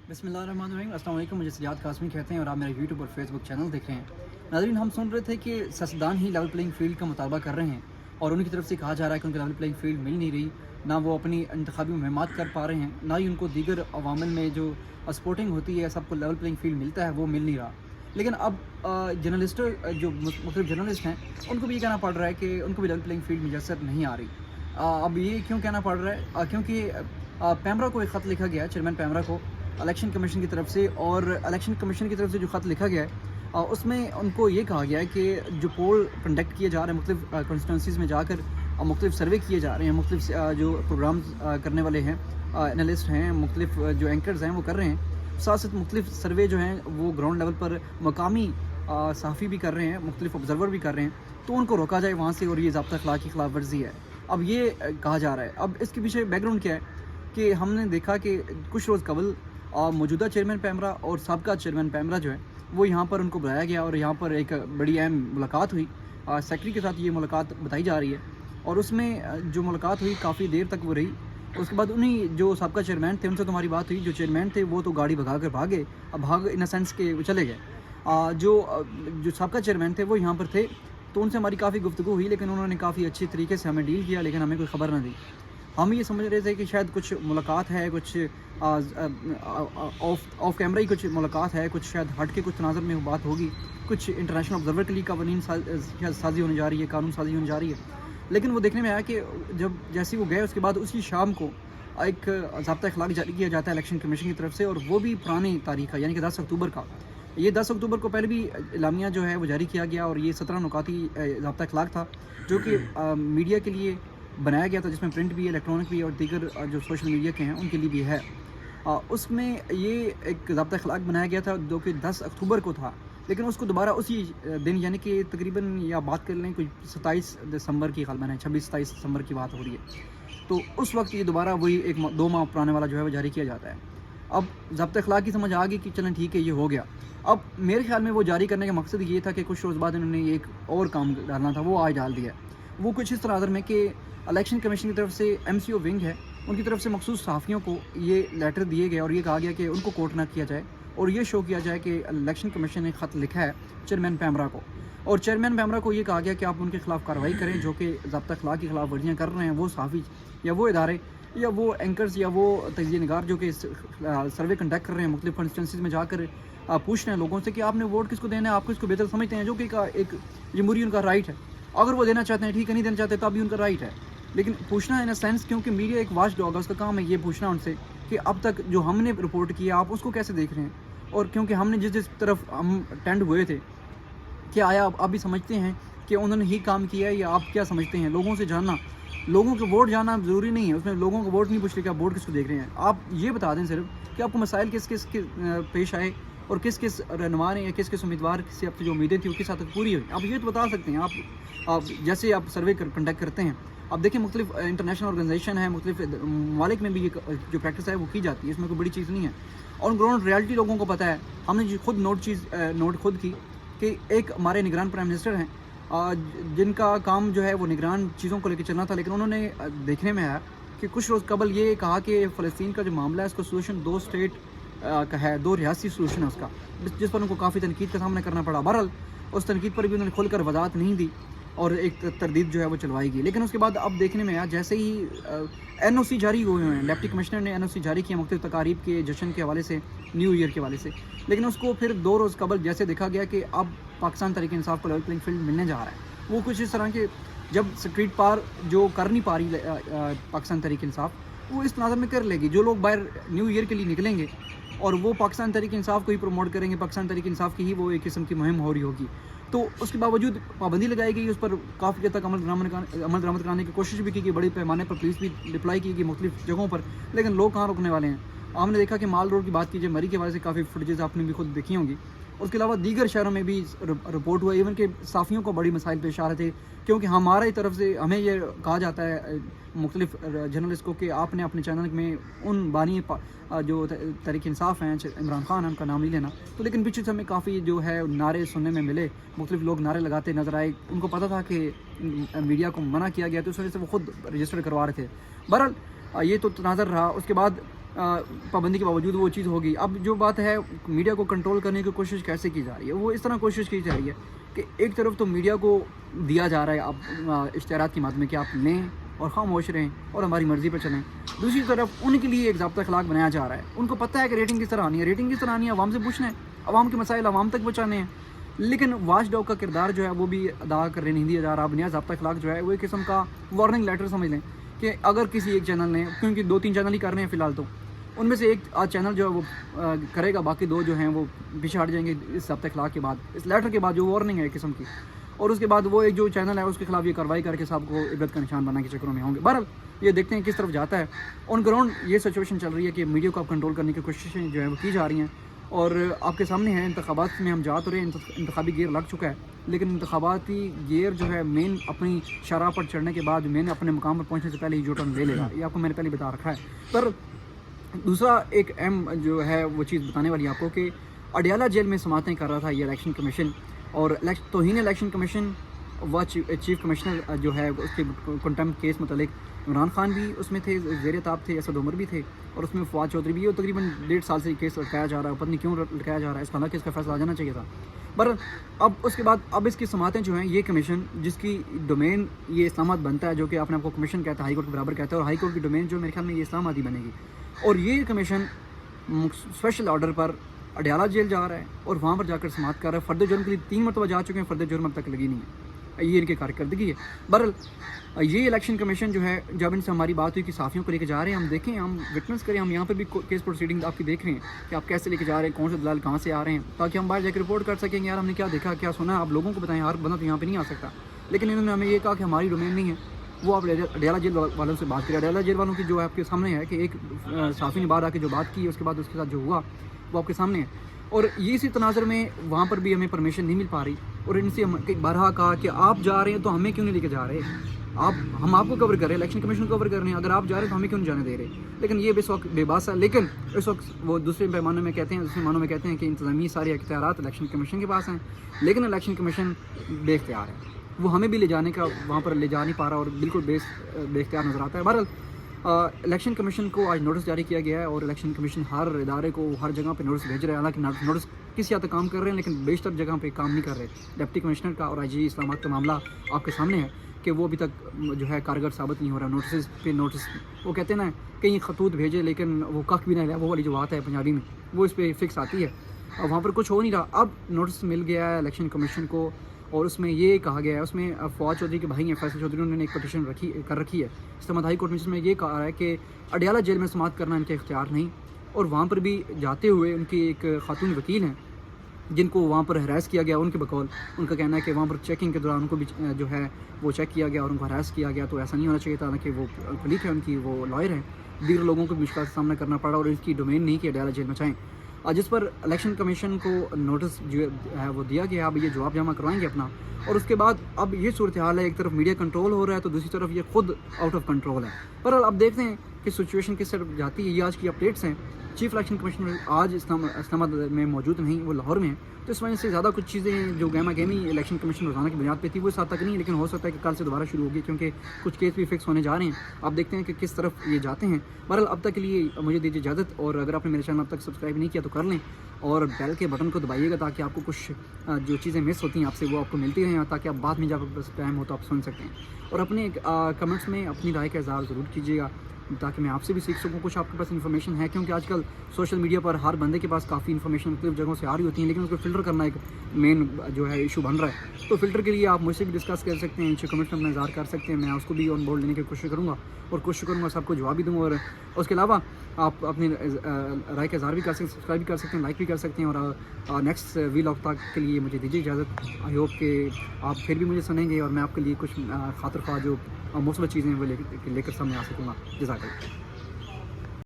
बिस्मिल्लाहिर्रहमानिर्रहीम। अस्सलाम वालेकुम। मुझे सजाद कासमी कहते हैं और आप मेरा यूट्यूब और फेसबुक चैनल देख रहे हैं। नाज़रीन, हम सुन रहे थे कि सियासतदान ही लेवल प्लेइंग फील्ड का मुतालबा कर रहे हैं और उनकी तरफ से कहा जा रहा है कि उनको लेवल प्लेइंग फील्ड मिल नहीं रही, ना वो अपनी इंतखाबी मुहिमात कर पा रहे हैं, ना ही उनको दीगर अवामिल में जो सपोर्टिंग होती है सबको लेवल प्लेइंग फील्ड मिलता है वो मिल नहीं रहा। लेकिन अब जर्नलिस्ट जो मुख्तलिफ जर्नलिस्ट हैं उनको भी ये कहना पड़ रहा है कि उनको भी लेवल प्लेइंग फील्ड मुयसर नहीं आ रही। अब ये क्यों कहना पड़ रहा है? क्योंकि पैमरा को एक ख़त लिखा गया है, चेयरमैन पैमरा को इलेक्शन कमीशन की तरफ से, और इलेक्शन कमीशन की तरफ से जो ख़त लिखा गया है उसमें उनको ये कहा गया है कि जो पोल कंडक्ट किए जा रहे हैं मुख्तलिफ कॉन्स्टिट्यूंसीज़ में जाकर, मुख्तलिफ सर्वे किए जा रहे हैं, मुख्तलिफ जो प्रोग्राम करने वाले हैं, एनालिस्ट हैं, मुख्तलिफ जो एंकर्स हैं वो कर रहे हैं, साथ साथ मुख्तलिफ सर्वे जो हैं वो ग्राउंड लेवल पर मकामी सहाफ़ी भी कर रहे हैं, मुख्तलिफ ऑब्ज़र्वर भी कर रहे हैं, तो उनको रोका जाए वहाँ से और ये ज़ाब्ता अखलाक की खिलाफ वर्जी है। अब ये कहा जा रहा है। अब इसके पीछे बैकग्राउंड क्या है कि हमने देखा कि कुछ रोज़ कबल मौजूदा चेयरमैन पैमरा और साबका चेयरमैन पैमरा जो है वो यहाँ पर उनको बुलाया गया और यहाँ पर एक बड़ी अहम मुलाकात हुई। सेक्रेटरी के साथ ये मुलाकात बताई जा रही है और उसमें जो मुलाकात हुई काफ़ी देर तक वो रही। उसके बाद उन्हीं जो साबका चेयरमैन थे उनसे तुम्हारी बात हुई। जो चेयरमैन थे वो तो गाड़ी भगा कर भागे, अब भाग इन सेंस के वो चले गए। जो साबका चेयरमैन थे वो यहाँ पर थे, तो उनसे हमारी काफ़ी गुफ्तगू हुई, लेकिन उन्होंने काफ़ी अच्छी तरीके से हमें डील किया, लेकिन हमें कोई ख़बर ना दी। हम ये समझ रहे थे कि शायद कुछ मुलाकात है, कुछ ऑफ कैमरा ही कुछ मुलाकात है, कुछ शायद हट के कुछ तनाज़र में बात होगी, कुछ इंटरनेशनल ऑब्जर्वर के लिए कानून साजी होने जा रही है, कानून साजी होने जा रही है। लेकिन वो देखने में आया कि जब जैसे वो गए उसके बाद उसी शाम को एक ज़ाब्ता अखलाक जारी किया जाता है इलेक्शन कमीशन की तरफ से, और वो भी पुरानी तारीख का, यानी कि 10 अक्टूबर का। ये 10 अक्टूबर को पहले भी इलामिया जो है वो जारी किया गया और ये 17 नुकाती ज़ाब्ता अखलाक था जो कि मीडिया के लिए बनाया गया था, जिसमें प्रिंट भी है, इलेक्ट्रॉनिक भी है और दीगर जो सोशल मीडिया के हैं उनके लिए भी है। उसमें ये एक ज़ाब्ता अखलाक बनाया गया था जो कि 10 अक्टूबर को था, लेकिन उसको दोबारा उसी दिन, यानी कि तकरीबन या बात कर लें कोई 27 दिसंबर की ग़ालिबन है, 26-27 दिसंबर की बात हो रही है, तो उस वक्त ये दोबारा वही 2 माह पुराने वाला जो है वो जारी किया जाता है। अब ज़ाब्ता अखलाक की समझ आ गई कि चलें ठीक है ये हो गया। अब मेरे ख्याल में वो जारी करने का मकसद ये था कि कुछ रोज़ बाद इन्होंने एक और काम डालना था, वो आज डाल दिया। वो कुछ इस तरह में कि इलेक्शन कमीशन की तरफ से MCO विंग है, उनकी तरफ से मखसूस सहाफ़ियों को ये लेटर दिए गए और ये कहा गया कि उनको कोर्ट ना किया जाए और ये शो किया जाए कि इलेक्शन कमीशन ने ख़त लिखा है चेयरमैन पैमरा को, और चेयरमैन पैमरा को ये कहा गया कि आप उनके खिलाफ कार्रवाई करें जो कि ज़ाब्ता अखलाक की खिलाफ वर्जियाँ कर रहे हैं, वो सहाफ़ी या वो इदारे या वो एंकर्स या वो तजिए निगार जो कि सर्वे कंडक्ट कर रहे हैं मुख्तलिफ कॉन्स्टिट्यूंसीज़ में जाकर पूछ रहे हैं लोगों से कि आपने वोट किसको देना है, आप किसको बेहतर समझते हैं, जो कि एक जमहूरी उनका राइट है। अगर वो देना चाहते हैं ठीक है, नहीं देना चाहते तब भी उनका राइट है, लेकिन पूछना इन अ सेंस, क्योंकि मीडिया एक वाच डॉग है, उसका काम है ये पूछना उनसे कि अब तक जो हमने रिपोर्ट किया आप उसको कैसे देख रहे हैं, और क्योंकि हमने जिस तरफ हम टेंड हुए थे क्या आया आप भी समझते हैं कि उन्होंने ही काम किया है या आप क्या समझते हैं। लोगों से जानना, लोगों के वोट जानना ज़रूरी नहीं है, उसमें लोगों को वोट नहीं पूछ रहे कि आप वोट किसको देख रहे हैं। आप ये बता दें सिर्फ कि आपको मसाइल किस किस के पेश आए और किस किस रहनुमा ने या किस किस उम्मीदवार से आपकी जो उम्मीदें थी वो किस हद तक पूरी हुई, आप ये तो बता सकते हैं। आप जैसे आप सर्वे कंडक्ट करते हैं, अब देखिए मुख्तलिफ इंटरनेशनल ऑर्गेनाइजेशन है, मुख्तलिफ ममालिक में भी ये जो प्रैक्टिस है वो की जाती है, इसमें कोई बड़ी चीज़ नहीं है। ऑन ग्राउंड रियलिटी लोगों को पता है। हमने खुद नोट खुद की कि एक हमारे निगरान प्राइम मिनिस्टर हैं जिनका काम जो है वो निगरान चीज़ों को लेकर चलना था, लेकिन उन्होंने देखने में आया कि कुछ रोज़ कबल ये कहा कि फ़लस्तीन का जो मामला है इसको सोल्यूशन 2 स्टेट का है, 2 रियासी सोल्यूशन है उसका, जिस पर उनको काफ़ी तनकीद का सामना करना पड़ा। बहरहाल उस तनकीद पर भी उन्होंने खुलकर वजाहत नहीं दी और एक तरदीद जो है वो चलवाई गई। लेकिन उसके बाद अब देखने में आया जैसे ही NOC जारी हुए हैं, डिप्टी कमिश्नर ने NOC जारी किया मुख्तलिफ तकारीब के जश्न के हवाले से, न्यू ईयर के हवाले से, लेकिन उसको फिर 2 रोज़ कबल जैसे देखा गया कि अब पाकिस्तान तहरीक इंसाफ को लेवल प्लेइंग फील्ड मिलने जा रहा है। वो कुछ इस तरह के जब स्ट्रीट पार जो कर नहीं पा रही पाकिस्तान तहरीक इंसाफ, वो इस तनाज़र में कर लेगी। जो लोग बाहर न्यू ईयर के लिए निकलेंगे और वो पाकिस्तान तहरीक इंसाफ को ही प्रमोट करेंगे, पाकिस्तान तहरीक इंसाफ की ही वो एक किस्म की मुहिम हो रही होगी, तो उसके बावजूद पाबंदी लगाई गई, उस पर काफ़ी हद तक अमल दरामद कराने की कोशिश भी की गई, बड़ी पैमाने पर पुलिस भी डिप्लाई की गई मुख्तलिफ जगहों पर, लेकिन लोग कहाँ रुकने वाले हैं। हमने देखा कि माल रोड की बात कीजिए, मरी के वजह से काफ़ी फुटेजेस आपने भी खुद देखी होंगी। उसके अलावा दीगर शहरों में भी रिपोर्ट हुआ, इवन के साफ़ियों को बड़ी मसाइल पेश आ रहे थे, क्योंकि हमारी तरफ से हमें ये कहा जाता है मुख्तलिफ जर्नलिस्ट को कि आपने अपने चैनल में उन बानी जो तहरीक इंसाफ हैं, इमरान खान है, उनका नाम नहीं लेना, तो लेकिन पीछे से हमें काफ़ी जो है नारे सुनने में मिले, मुख्तलिफ लोग नारे लगाते नज़र आए। उनको पता था कि मीडिया को मना किया गया, तो उस वजह से वो खुद रजिस्टर करवा रहे थे। बहरहाल ये तो तनाज़र रहा। उसके बाद پابندی کے باوجود وہ چیز ہوگی. اب جو بات ہے میڈیا کو کنٹرول کرنے کی کوشش کیسے کی جا رہی ہے, وہ اس طرح کوشش کی جا رہی ہے کہ ایک طرف تو میڈیا کو دیا جا رہا ہے اب اشتہارات کی مد میں کہ آپ لیں اور خاموش رہیں اور ہماری مرضی پہ چلیں, دوسری طرف ان کے لیے ایک ضابطہ اخلاق بنایا جا رہا ہے. ان کو پتہ ہے کہ ریٹنگ کس طرح آنی ہے, ریٹنگ کس طرح آنی ہے, عوام سے پوچھنا ہے, عوام کے مسائل عوام تک پہنچانے ہیں. لیکن واچ ڈاگ کا کردار جو ہے وہ بھی ادا کرنے نہیں دیا جا رہا. بنیاد ضابطہ اخلاق جو ہے وہ ایک قسم کا وارننگ لیٹر سمجھ لیں کہ اگر کسی ایک چینل نے, کیونکہ 2-3 چینل ہی کر رہے ہیں فی الحال, تو ان میں سے ایک آج چینل جو ہے وہ کرے گا, باقی 2 جو ہیں وہ پیچھے ہٹ جائیں گے اس ضابطہ اخلاق کے بعد, اس لیٹر کے بعد جو وارننگ ہے ایک قسم کی, اور اس کے بعد وہ ایک جو چینل ہے اس کے خلاف یہ کارروائی کر کے سب کو عبرت کا نشان بنانے کے چکروں میں ہوں گے. بہرحال یہ دیکھتے ہیں کس طرف جاتا ہے. آن گراؤنڈ یہ سچویشن چل رہی ہے کہ میڈیا کو اب کنٹرول کرنے کی کوششیں جو ہے وہ کی جا رہی ہیں, اور آپ کے سامنے ہیں انتخابات میں ہم جا تو رہے ہیں, انتخابی گیئر لگ چکا ہے, لیکن انتخاباتی گیئر جو ہے مین اپنی شرح پر چڑھنے کے بعد مین اپنے مقام پر پہنچنے سے پہلے ہی جو ٹرن لے لے گا. یہ آپ کو میں نے پہلے بتا رکھا ہے. پر دوسرا ایک اہم جو ہے وہ چیز بتانے والی آپ کو کہ اڈیالہ جیل میں سماعتیں کر رہا تھا یہ الیکشن کمیشن, اور توہین الیکشن کمیشن و چیف کمشنر جو ہے اس کے کنٹمپٹ کیس متعلق عمران خان بھی اس میں تھے, زیر تاب تھے, اسد عمر بھی تھے, اور اس میں فواد چودھری بھی, اور تقریباً 1.5 سال سے یہ کیس لٹکایا جا رہا ہے. پتہ نہیں کیوں لٹکایا جا رہا ہے, اس حالانکہ اس کا فیصلہ آ جانا چاہیے تھا. پر اب اس کے بعد اب اس کی سماعتیں جو ہیں یہ کمیشن جس کی ڈومین یہ اسلام آباد بنتا ہے, جو کہ اپنے آپ کو کمیشن کہتا ہے, ہائی کورٹ کے برابر کہتا ہے, اور ہائی کورٹ کی ڈومین جو میرے خیال میں یہ اسلام آباد ہی بنے گی. اور یہ کمیشن اسپیشل آرڈر پر اڈیالہ جیل جا رہا ہے اور وہاں پر جا کر سماعت کر رہا ہے. فرد جرم کے لیے 3 مرتبہ جا چکے ہیں, فرد جرم اب تک لگی نہیں ہے, یہ ان کی کارکردگی ہے. بہرحال یہ الیکشن کمیشن جو ہے, جب ان سے ہماری بات ہوئی کہ صحافیوں کو لے کے جا رہے ہیں, ہم دیکھیں, ہم وٹنس کریں, ہم یہاں پہ بھی کیس پروسیڈنگ آپ کی دیکھ رہے ہیں کہ آپ کیسے لے کے جا رہے ہیں, کون سے دلال کہاں سے آ رہے ہیں, تاکہ ہم باہر جا کے رپورٹ کر سکیں یار ہم نے کیا دیکھا کیا سنا, آپ لوگوں کو بتائیں. ہر بندہ تو یہاں پہ نہیں آ سکتا, لیکن انہوں نے ہمیں یہ کہا کہ ہماری ڈومین نہیں ہے. وہ آپ اڈیالہ جیل والوں سے بات کریں. اڈیالہ جیل والوں کی جو آپ کے سامنے ہے کہ ایک صحافی نے باہر آ کے جو بات کی, اس کے بعد اس کے ساتھ جو ہوا وہ آپ کے سامنے ہے. اور یہ اسی تناظر میں وہاں پر بھی ہمیں پرمیشن نہیں مل پا رہی, اور ان سے بارہا کہا کہ آپ جا رہے ہیں تو ہمیں کیوں نہیں لے کے جا رہے, ہم آپ کو کور کر رہے ہیں, الیکشن کمیشن کو کور کر رہے ہیں, اگر آپ جا رہے ہیں تو ہمیں کیوں نہیں جانے دے رہے. لیکن یہ اس وقت بے باس ہے. لیکن اس وقت وہ دوسرے پیمانے میں کہتے ہیں کہ انتظامی سارے اختیارات الیکشن کمیشن کے پاس ہیں, لیکن الیکشن کمیشن بے اختیار ہے, وہ ہمیں بھی لے جانے کا وہاں پر لے جا نہیں پا رہا, اور بالکل بے اختیار نظر آتا ہے. بہرحال الیکشن کمیشن کو آج نوٹس جاری کیا گیا ہے, اور الیکشن کمیشن ہر ادارے کو ہر جگہ پہ نوٹس بھیج رہے ہیں. حالانکہ نوٹس کسی حد تک کام کر رہے ہیں, لیکن بیشتر جگہ پہ کام نہیں کر رہے. ڈپٹی کمشنر کا اور IGA اسلام آباد کا معاملہ آپ کے سامنے ہے کہ وہ ابھی تک جو ہے کارگر ثابت نہیں ہو رہا. نوٹسز پہ نوٹس, وہ کہتے ہیں نا کئی خطوط بھیجے لیکن وہ کخ بھی نہیں رہا, وہ والی جو بات ہے پنجابی میں, وہ اس پہ فکس آتی ہے. وہاں پر کچھ ہو نہیں رہا. اب نوٹس مل گیا ہے الیکشن کمیشن کو, اور اس میں یہ کہا گیا ہے, اس میں فواد چودھری کے بھائی ہیں فیصل چودھری, انہوں نے ایک پٹیشن کر رکھی ہے اسلام آباد ہائی کورٹ میں, جس میں یہ کہا ہے کہ اڈیالہ جیل میں سماعت کرنا ان کے اختیار نہیں. اور وہاں پر بھی جاتے ہوئے ان کی ایک خاتون وکیل ہیں جن کو وہاں پر ہراس کیا گیا, ان کے بقول ان کا کہنا ہے کہ وہاں پر چیکنگ کے دوران ان کو بھی جو ہے وہ چیک کیا گیا اور ان کو ہراس کیا گیا, تو ایسا نہیں ہونا چاہیے تھا. کہ وہ کلیگ ہے ان کی, وہ لائر ہیں, دیگر لوگوں کو بھی مشکلات کا سامنا کرنا پڑا, اور اس کی ڈومین نہیں کہ اڈیالہ جیل میں چاہیں, جس پر الیکشن کمیشن کو نوٹس جو ہے وہ دیا گیا. اب یہ جواب جمع کروائیں گے اپنا, اور اس کے بعد اب یہ صورتحال ہے, ایک طرف میڈیا کنٹرول ہو رہا ہے تو دوسری طرف یہ خود آؤٹ آف کنٹرول ہے. پر اب دیکھتے ہیں کہ سچویشن کس طرف جاتی ہے. یہ آج کی اپڈیٹس ہیں. چیف الیکشن کمشنر آج اسلام آباد میں موجود نہیں, وہ لاہور میں ہیں, تو اس وجہ سے زیادہ کچھ چیزیں جو گہما گہمی الیکشن کمیشن روزانہ کی بنیاد پہ تھی وہ اس حد تک نہیں, لیکن ہو سکتا ہے کہ کل سے دوبارہ شروع ہوگی, کیونکہ کچھ کیس بھی فکس ہونے جا رہے ہیں. آپ دیکھتے ہیں کہ کس طرف یہ جاتے ہیں. بہرحال اب تک کے لیے مجھے دیجیے اجازت, اور اگر آپ نے میرے چینل اب تک سبسکرائب نہیں کیا تو کر لیں, اور بیل کے بٹن کو دبائیے گا تاکہ آپ کو کچھ جو چیزیں مس ہوتی ہیں آپ سے وہ آپ کو ملتی رہیں, تاکہ آپ بعد میں جب ٹائم ہو تو آپ سن سکتے ہیں. اور اپنے کمنٹس میں اپنی رائے کا اظہار ضرور کیجیے گا تاکہ میں آپ سے بھی سیکھ سکوں. کچھ آپ کے پاس انفارمیشن ہے, کیونکہ آج کل سوشل میڈیا پر ہر بندے کے پاس کافی انفارمیشن مختلف جگہوں سے آ رہی ہوتی ہیں, لیکن اس کو فلٹر کرنا ایک مین جو ہے ایشو بن رہا ہے. تو فلٹر کے لیے آپ مجھ سے بھی ڈسکس کر سکتے ہیں, نیچے کمنٹس میں اپنا اظہار کر سکتے ہیں. میں اس کو بھی آن بورڈ لینے کی کوشش کروں گا, اور کوشش کروں گا سب کو جواب بھی دوں. اور اس کے علاوہ آپ اپنی رائے کا اظہار بھی کر سکتے ہیں, سبسکرائب بھی کر سکتے ہیں, لائک بھی کر سکتے ہیں. اور نیکسٹ ویلاگ تک کے لیے مجھے دیجیے اجازت. آئی ہوپ کہ آپ پھر بھی مجھے سنیں گے, اور میں آپ کے لیے کچھ خاطر خواہ جو مثبت چیزیں وہ لے کر سامنے آ سکوں گا. جزاک اللہ.